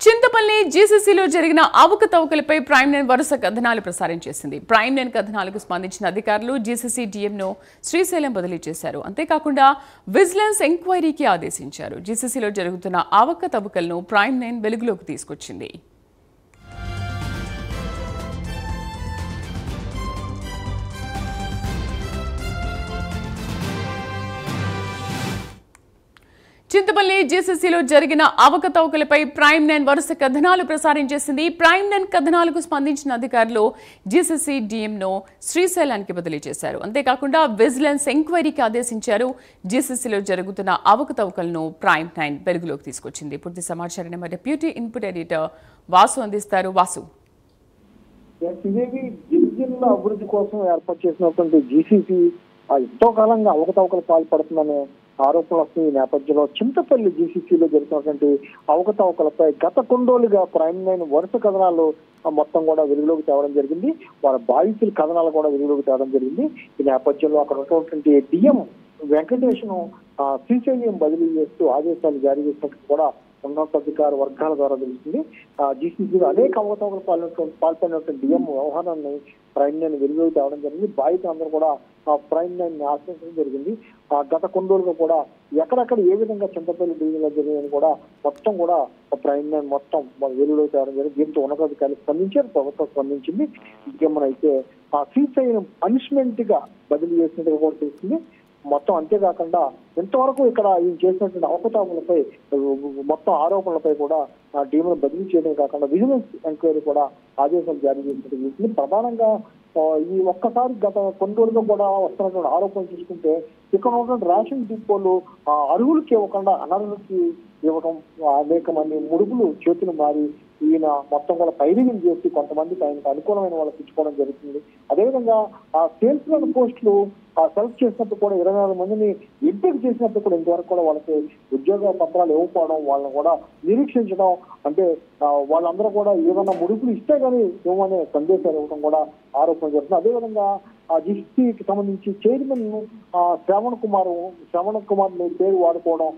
చింతపల్లి జీసీసీలో జరిగిన అవకతవకలపై prime nine వరుస కథనాలు ప్రసారం చేసింది. ప్రైమ్ నైన్ కథనాలకు స్పందించిన అధికారులు జీసీసీ డీఎంను శ్రీశైలం బదిలీ చేశారు. అంతేకాకుండా విజిలెన్స్ ఎంక్వైరీకి ఆదేశించారు. జీసీసీలో జరుగుతున్న అవకతవకలను ప్రైమ్ నైన్ వెలుగులోకి తీసుకొచ్చింది. చింతపల్లి జీసీసీలో జరిగిన అవకతవకలపై ప్రైమ్ నైన్ వరుస కథనాలు ప్రసారం చేసింది. ప్రైమ్ నైన్ కథనాలకు స్పందించిన అధికారులు జీసీసీ డీఎంను శ్రీశైలానికి బదిలీ చేశారు. అంతేకాకుండా విజిలెన్స్ ఎంక్వైరీకి ఆదేశించారు. జీసీసీలో జరుగుతున్న అవకతవకలను ప్రైమ్ నైన్ వెలుగులోకి తీసుకొచ్చింది. పూర్తి సమాచారాన్ని మా డిప్యూటీ ఇన్పుట్ ఎడిటర్ వాసు అందిస్తారు. వాసు, గిరిజనుల అభివృద్ధి కోసం ఏర్పాటు చేసినటువంటి జీసీసీ ఎంతో కాలంగా అవకతవకలు పాల్పడుతుందనే ఆరోపణలు వస్తున్న ఈ నేపథ్యంలో చింతపల్లి జీసీసీలో జరుగుతున్నటువంటి అవకతవకలపై గత కొండోలుగా ప్రైమ్ నైన్ వరుస కథనాలు మొత్తం కూడా వెలుగులోకి తేవడం జరిగింది. వాళ్ళ బాధితుల కథనాలు కూడా వెలుగులోకి తేవడం జరిగింది. ఈ నేపథ్యంలో అక్కడ ఉన్నటువంటి డిఎం వెంకటేష్ను శ్రీశైలం బదిలీ చేస్తూ ఆదేశాలు జారీ చేసినట్టు కూడా ఉన్నతాధికార వర్గాల ద్వారా తెలుస్తుంది. జీసీసీలో అనేక అవకతవకలు పాల్పడినటువంటి డిఎం వ్యవహారాన్ని ప్రైమ్ నైన్ వెలుగులోకి తేవడం జరిగింది. బాధితులందరూ కూడా ప్రైమ్ నైన్ ఆశ్రయించడం జరిగింది. గత కొన్ని రోజులుగా కూడా ఎక్కడెక్కడ ఏ విధంగా చింతపల్లి డివిజన్లో జరిగిందని కూడా మొత్తం కూడా ప్రైమ్ నైన్ మొత్తం వెలుగులోకి తేవడం జరిగింది. దీంతో ఉన్నతాధికారులు స్పందించారు, ప్రభుత్వం స్పందించింది. అయితే శ్రీశైలం పనిష్మెంట్ గా బదిలీ చేసినట్టుగా కూడా తెలుస్తుంది. మొత్తం అంతేకాకుండా ఇంతవరకు ఇక్కడ ఈయన చేసినటువంటి అవకతవకలపై మొత్తం ఆరోపణలపై కూడా డీఎంను బదిలీ చేయడం కాకుండా విజిలెన్స్ ఎంక్వైరీ కూడా ఆదేశాలు జారీ చేసినట్టు చూసింది. ప్రధానంగా ఈ ఒక్కసారి గత కొన్ని రోజులుగా కూడా వస్తున్నటువంటి ఆరోపణలు చూసుకుంటే ఇక్కడ ఉన్నటువంటి రేషన్ డిపోలు అర్హులకి ఇవ్వకుండా అనర్హులకి ఇవ్వడం, అనేక మంది ముడుపులు చేతులు మారి ఈయన మొత్తం కూడా పైరింగ్ చేసి కొంతమందికి ఆయనకు అనుకూలమైన వాళ్ళకి ఇచ్చుకోవడం జరుగుతుంది. అదేవిధంగా ఆ సేల్స్ మెన్ పోస్టులు సెలెక్ట్ చేసినప్పుడు కూడా 24 మందిని ఎంపిక చేసినప్పుడు కూడా ఇంతవరకు కూడా వాళ్ళకి ఉద్యోగ పత్రాలు ఇవ్వకపోవడం, వాళ్ళని కూడా నిరీక్షించడం, అంటే వాళ్ళందరూ కూడా ఏదైనా ముడుపులు ఇస్తే కానీ ఇవ్వమనే సందేశాలు ఇవ్వడం కూడా ఆరోపణ జరుగుతుంది. అదేవిధంగా ఆ జీసీకి సంబంధించి చైర్మన్ శ్రవణ్ కుమార్ పేరు వాడుకోవడం,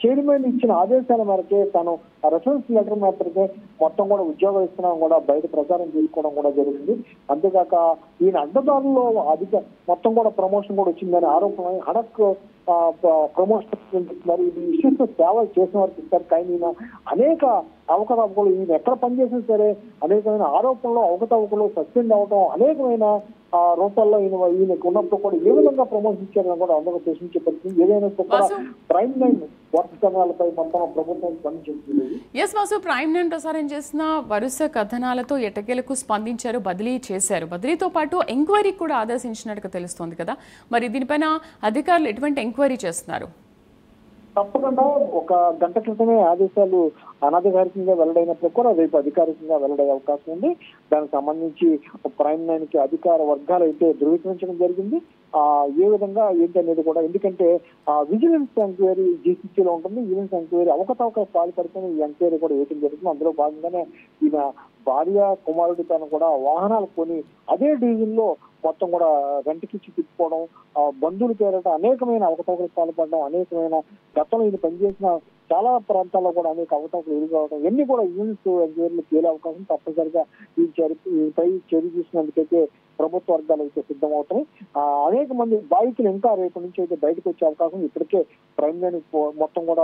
చైర్మన్ ఇచ్చిన ఆదేశాల మేరకే తను రెఫరెన్స్ లెటర్ మేరకే మొత్తం కూడా ఉద్యోగాలు ఇస్తున్నాం కూడా బయట ప్రచారం చేసుకోవడం కూడా జరిగింది. అంతేకాక ఈయన అడ్డదారుల్లో మొత్తం కూడా ప్రమోషన్ కూడా వచ్చిందని ఆరోపణ. హడక్ ప్రమోషన్ ఇస్తున్నారు, ఇది విశిష్ట సేవలు చేసిన వారికి ఇస్తారు. కానీ ఈయన అనేక అవకతవకలు, ఈయన ఎక్కడ పనిచేసినా సరే అనేకమైన ఆరోపణలు, అవకతవకలు, సస్పెండ్ అవడం, అనేకమైన రూపాల్లో ఈయనకు ఉన్నప్పుడు కూడా ఏ విధంగా ప్రమోషన్ ఇచ్చారని కూడా అందరూ ప్రశ్నించే పరిస్థితి. ఏదైనా కూడా ప్రైమ్ నైన్ వరుస కథనాలపై మొత్తం ప్రభుత్వం స్పందించింది. ఎస్ వాసు, ప్రైమ్ నైన్ ప్రసారం చేసిన వరుస కథనాలతో ఎట్టకేలకు స్పందించారు, బదిలీ చేశారు. బదిలీతో పాటు ఎంక్వైరీ కూడా ఆదేశించినట్టుగా తెలుస్తోంది కదా, మరి దీనిపైన అధికారులు ఎటువంటి ఎంక్వైరీ చేస్తున్నారు? తప్పకుండా ఒక గంట క్రితమే ఆదేశాలు అనధికారికంగా వెల్లడైనప్పుడు కూడా రేపు అధికారికంగా వెల్లడయ్యే అవకాశం ఉంది. దానికి సంబంధించి ప్రైమ్ నైన్ కి అధికార వర్గాలు అయితే ధృవీకరించడం జరిగింది. ఏ విధంగా ఏంటనేది కూడా, ఎందుకంటే విజిలెన్స్ ఎంక్వైరీ జీసీసీలో ఉంటుంది. విజిలెన్స్ ఎంక్వైరీ అవకతవకలు పాల్పడుతున్న ఈ ఎంక్వైరీ కూడా వేయడం జరుగుతుంది. అందులో భాగంగానే ఈయన భార్య కుమారుడి తను కూడా వాహనాలు కొని అదే డివిజన్ లో మొత్తం కూడా రెంట్కిచ్చి తిప్పుకోవడం, బంధువుల పేరట అనేకమైన అవకతవకలు పాల్పడడం, అనేకమైన గతంలో ఈయన పనిచేసిన చాలా ప్రాంతాల్లో కూడా అనేక అవకతవకలు ఎదురుకోవడం, ఇవన్నీ కూడా విజిలెన్స్ ఎంక్వైరీలు తేలే అవకాశం తప్పనిసరిగా ఈపై చర్య తీసుకున్నందుకైతే ప్రభుత్వ వర్గాలు అయితే సిద్ధమవుతాయి. అనేక మంది బాధితులు ఇంకా రేపటి నుంచి అయితే బయటకు వచ్చే అవకాశం ఇప్పటికే ప్రైమ్ నైన్ మొత్తం కూడా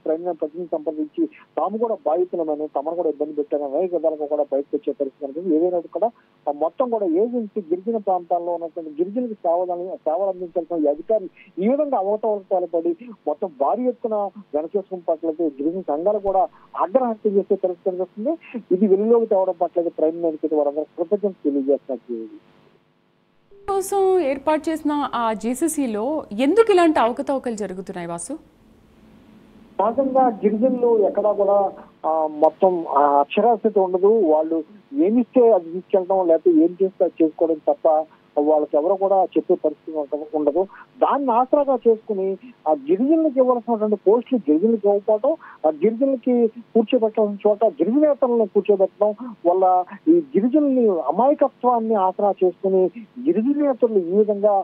ప్రైమ్ నైన్ ప్రతినిధి సంప్రదించి తాము కూడా బాధితులమని, తమను కూడా ఇబ్బంది పెట్టారని అనేక విధాలుగా కూడా బయటకు వచ్చే పరిస్థితి ఉంటుంది. ఏదైనా కూడా మొత్తం కూడా ఏజెన్సీ గిరిజన ప్రాంతాల్లో ఉన్నటువంటి గిరిజనులకు సేవలు అందించాల్సిన ఈ అధికారులు ఈ విధంగా అవకతవకలు పాల్పడి మొత్తం భారీ ఎత్తున వెనకేసుకున్న పట్లయితే గిరిజన సంఘాలు కూడా ఆగ్రహత్య చేసే పరిస్థితి కనిపిస్తుంది. ఇది వెలుగులోకి తేవడం పట్లయితే ప్రైమ్ నైన్ కి వారందరూ కృతజ్ఞతలు తెలియజేస్తున్నట్టు. కోసం ఏర్పాటు చేసిన ఆ జీసీసీలో ఎందుకు ఇలాంటి అవకతవకలు జరుగుతున్నాయి వాసు? సహజంగా గిరిజనులు ఎక్కడా కూడా మొత్తం అక్షరాస్యత ఉండదు. వాళ్ళు ఏమిస్తే అది తీసుకెళ్ళడం, లేకపోతే ఏం చేస్తే అది చేసుకోవడం తప్ప వాళ్ళకి ఎవరు కూడా చెప్పే పరిస్థితి ఉండదు. దాన్ని ఆసరాగా చేసుకుని ఆ గిరిజనులకు ఇవ్వాల్సినటువంటి పోస్టులు గిరిజనులకు ఇవ్వకపోవడం, ఆ గిరిజనులకి కూర్చోబెట్టాల్సిన చోట గిరిజనేతలను కూర్చోబెట్టడం వల్ల ఈ గిరిజనుల్ని అమాయకత్వాన్ని ఆసరా చేసుకుని గిరిజనేతలు ఈ విధంగా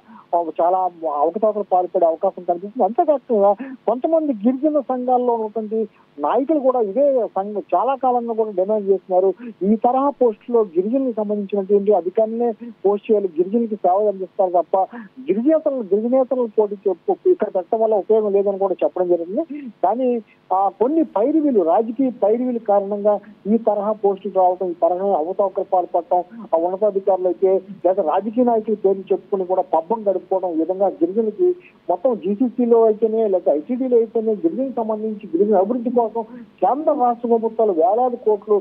చాలా అవకతవకలు పాల్పడే అవకాశం కనిపిస్తుంది. అంతేకాకుండా కొంతమంది గిరిజన సంఘాల్లో ఉన్నటువంటి నాయకులు కూడా ఇదే చాలా కాలంగా కూడా డిమాండ్ చేస్తున్నారు. ఈ తరహా పోస్టులో గిరిజనులకు సంబంధించినటువంటి అధికారులనే పోస్ట్ చేయాలి, గిరిజనులకి సేవలు అందిస్తారు తప్ప గిరిజనేతలను పోటీ ఇక్కడ పెట్టడం వల్ల ఉపయోగం లేదని కూడా చెప్పడం జరిగింది. కానీ కొన్ని రాజకీయ పైరువీలు కారణంగా ఈ తరహా పోస్టులు రావడం, ఈ తరహా అవకతవకలు పాల్పడటం, ఆ ఉన్నతాధికారులు అయితే లేదా రాజకీయ నాయకుల పేర్లు చెప్పుకుని కూడా పబ్బం గడుపుకోవడం, ఈ విధంగా గిరిజనులకి మొత్తం జీసీసీలో అయితేనే లేదా ఐటీడీలో అయితేనే గిరిజనకు సంబంధించి గిరిజన అభివృద్ధి కోసం కేంద్ర రాష్ట్ర ప్రభుత్వాలు వేలాది కోట్లు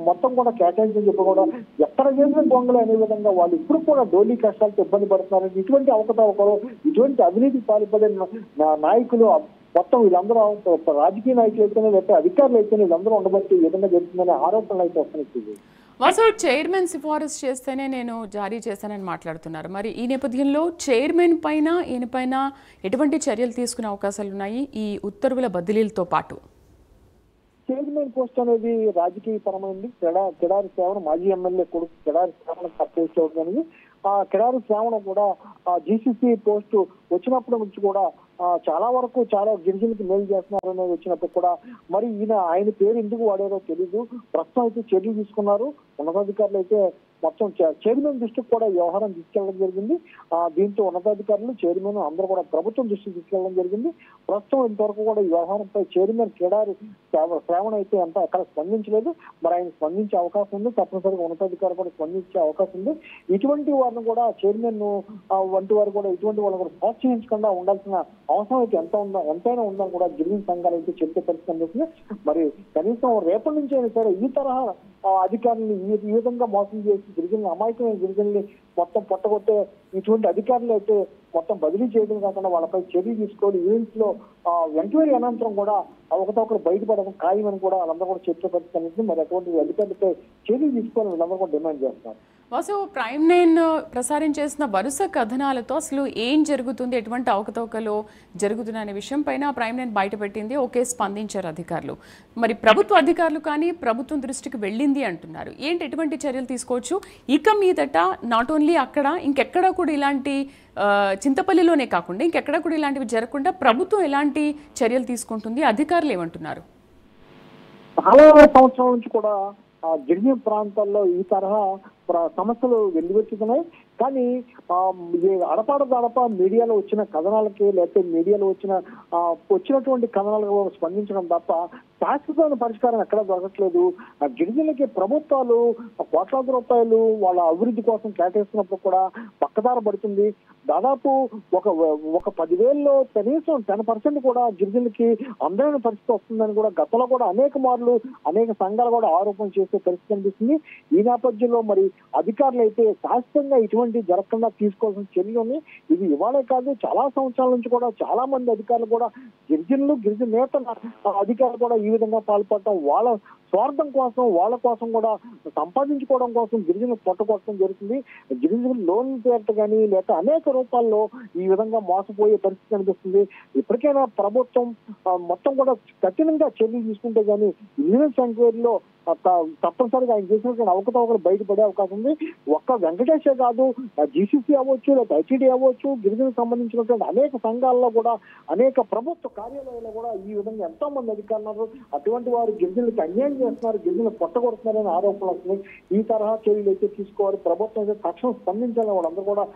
మొత్తం కూడా కేటాయించని చెప్పి కూడా ఎక్కడ చేసిన దొంగలు అనే విధంగా వాళ్ళు ఇప్పుడు కూడా డోలీ కష్టాలతో ఇబ్బంది పడుతున్నారు. ఇటువంటి అవకతవకలు, ఇటువంటి అవినీతికి పాల్పడిన నాయకులు మొత్తం వీళ్ళందరూ రాజకీయ నాయకులు అయితేనే లేకపోతే అధికారులు అయితేనే వీళ్ళందరూ ఉండబట్టి ఈ విధంగా జరుగుతుందనే ఆరోపణలు అయితే వస్తున్నాయి. వాసు, చైర్మన్ సిఫారసు చేస్తేనే నేను జారీ చేశానని మాట్లాడుతున్నారు. మరి ఈ నేపథ్యంలో చైర్మన్ పైన ఈయన పైన ఎటువంటి చర్యలు తీసుకునే అవకాశాలు ఉన్నాయి ఈ ఉత్తర్వుల బదిలీలతో పాటు? చైర్మన్ పోస్ట్ అనేది రాజకీయ పరమైంది. కిడారి శ్రావణ మాజీ ఎమ్మెల్యే కొడుకు కిడారి శ్రావణ పోస్ట్ అవుతుంది. ఆ కిడారి శ్రావణ కూడా జీసీసీ పోస్టు వచ్చినప్పటి నుంచి కూడా చాలా వరకు చాలా గిరిజనులకు మేలు చేస్తున్నారు అనేది వచ్చినప్పుడు కూడా మరి ఆయన పేరు ఎందుకు వాడారో తెలీదు. ప్రస్తుతం అయితే చర్యలు తీసుకున్నారు. ఉన్నతాధికారులు అయితే మొత్తం చైర్మన్ దృష్టికి కూడా వ్యవహారం తీసుకెళ్లడం జరిగింది. దీంతో ఉన్నతాధికారులు చైర్మన్ అందరూ కూడా ప్రభుత్వం దృష్టికి తీసుకెళ్లడం జరిగింది. ప్రస్తుతం ఇంతవరకు కూడా ఈ వ్యవహారంపై చైర్మన్ కిడారి శ్రావణ అయితే ఎక్కడ స్పందించలేదు. మరి ఆయన స్పందించే అవకాశం ఉంది. తప్పనిసరిగా ఉన్నతాధికారులు కూడా స్పందించే అవకాశం ఉంది. ఇటువంటి వారిని కూడా చైర్మన్ వంటి వారు కూడా ఇటువంటి వాళ్ళని కూడా ప్రోత్సహించకుండా ఉండాల్సిన అవసరం అయితే ఎంతైనా ఉందని కూడా గిరిజన సంఘాలు అయితే చెప్పే పరిస్థితి కనిపిస్తుంది. మరి కనీసం రేపటి నుంచి అయినా సరే ఈ తరహా అధికారులను ఈ విధంగా మోసం చేసి గిరిజనులు అమాయకమైన గిరిజనుల్ని మొత్తం పొట్టగొట్టే ఇటువంటి అధికారులు అయితే మొత్తం బదిలీ చేయడం కాకుండా వాళ్ళపై చర్య తీసుకోవాలి. ఈవెంట్స్ లో ఎంక్వైరీ అనంతరం కూడా అవకతవకలు బయటపడడం ఖాయమని కూడా వాళ్ళందరూ కూడా చెప్పే పరిస్థితి కనిపిస్తుంది. మరి అటువంటి అధికారులపై చర్యలు తీసుకోవాలని వీళ్ళందరూ కూడా డిమాండ్ చేస్తున్నారు. వాసు, ప్రైమ్ 9 ప్రసారం చేసిన వరుస కథనాలతో అసలు ఏం జరుగుతుంది, ఎటువంటి అవకతవకలు జరుగుతున్నాయనే విషయం పైన ప్రైమ్ 9 బయటపెట్టింది. ఓకే, స్పందించారు అధికారులు. మరి ప్రభుత్వ అధికారులు కానీ ప్రభుత్వం దృష్టికి వెళ్ళింది అంటున్నారు. ఎటువంటి చర్యలు తీసుకోవచ్చు ఇక మీదట? నాట్ ఓన్లీ అక్కడ, ఇంకెక్కడ కూడా ఇలాంటి చింతపల్లిలోనే కాకుండా ఇంకెక్కడ కూడా ఇలాంటివి జరగకుండా ప్రభుత్వం ఎలాంటి చర్యలు తీసుకుంటుంది? అధికారులు ఏమంటున్నారు? చాలా సంవత్సరాల నుంచి కూడా గిరిజన ప్రాంతాల్లో ఈ తరహా సమస్యలు వెల్లువెత్తుతున్నాయి. కానీ అడప మీడియాలో వచ్చిన కథనాలకి లేకపోతే మీడియాలో వచ్చినటువంటి కథనాలకు స్పందించడం తప్ప శాశ్వతమైన పరిష్కారం ఎక్కడా దొరకట్లేదు. గిరిజనులకి ప్రభుత్వాలు కోట్లాది రూపాయలు వాళ్ళ అభివృద్ధి కోసం కేటాయిస్తున్నప్పుడు కూడా పక్కదార పడుతుంది. దాదాపు ఒక 10,000లో కనీసం 10% కూడా గిరిజనులకి అందమైన పరిస్థితి వస్తుందని కూడా గతంలో కూడా అనేక మార్లు అనేక సంఘాలు కూడా ఆరోపణ చేసే పరిస్థితి కనిపిస్తుంది. ఈ నేపథ్యంలో మరి అధికారులు అయితే శాశ్వతంగా ఇటువంటి జరగకుండా తీసుకోవాల్సిన చర్యలు ఇది ఇవాళే కాదు, చాలా సంవత్సరాల నుంచి కూడా చాలా మంది అధికారులు కూడా గిరిజన నేతల అధికారులు కూడా ఈ విధంగా పాల్పడటం, వాళ్ళ స్వార్థం కోసం వాళ్ళ కోసం కూడా సంపాదించుకోవడం కోసం గిరిజనులు పొట్టకొట్టడం జరుగుతుంది. గిరిజనులు లోన్లు పేరట కానీ లేక అనేక రూపాల్లో ఈ విధంగా మోసపోయే పరిస్థితి కనిపిస్తుంది. ఇప్పటికైనా ప్రభుత్వం మొత్తం కూడా కఠినంగా చర్యలు తీసుకుంటే కానీ విజిలెన్స్ ఎంక్వైరీలో తప్పనిసరిగా ఆయన చేసినటువంటి అవకతవకలు బయటపడే అవకాశం ఉంది. ఒక్క వెంకటేశే కాదు, జీసీసీ అవ్వచ్చు లేదా ఐటీడీ అవ్వచ్చు, గిరిజనకు సంబంధించినటువంటి అనేక సంఘాల్లో కూడా అనేక ప్రభుత్వ కార్యాలయాల్లో కూడా ఈ విధంగా ఎంతో మంది అధికారులు అటువంటి వారు గిరిజనులకు అన్యాయం చేస్తున్నారు, గిరిజనులు పొట్టగొడుతున్నారని ఆరోపణలు వస్తున్నాయి. ఈ తరహా చర్యలు అయితే తీసుకోవాలి, ప్రభుత్వం అయితే తక్షణం స్పందించాలని వాళ్ళందరూ కూడా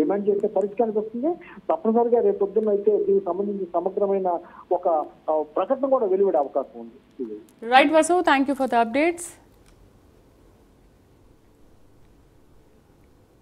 డిమాండ్ చేసే పరిస్థితి కనిపిస్తుంది. తప్పనిసరిగా రేపు పొద్దున్న అయితే దీనికి సంబంధించి సమగ్రమైన ఒక ప్రకటన కూడా వెలువడే అవకాశం ఉంది. Right Vasu, thank you for the updates.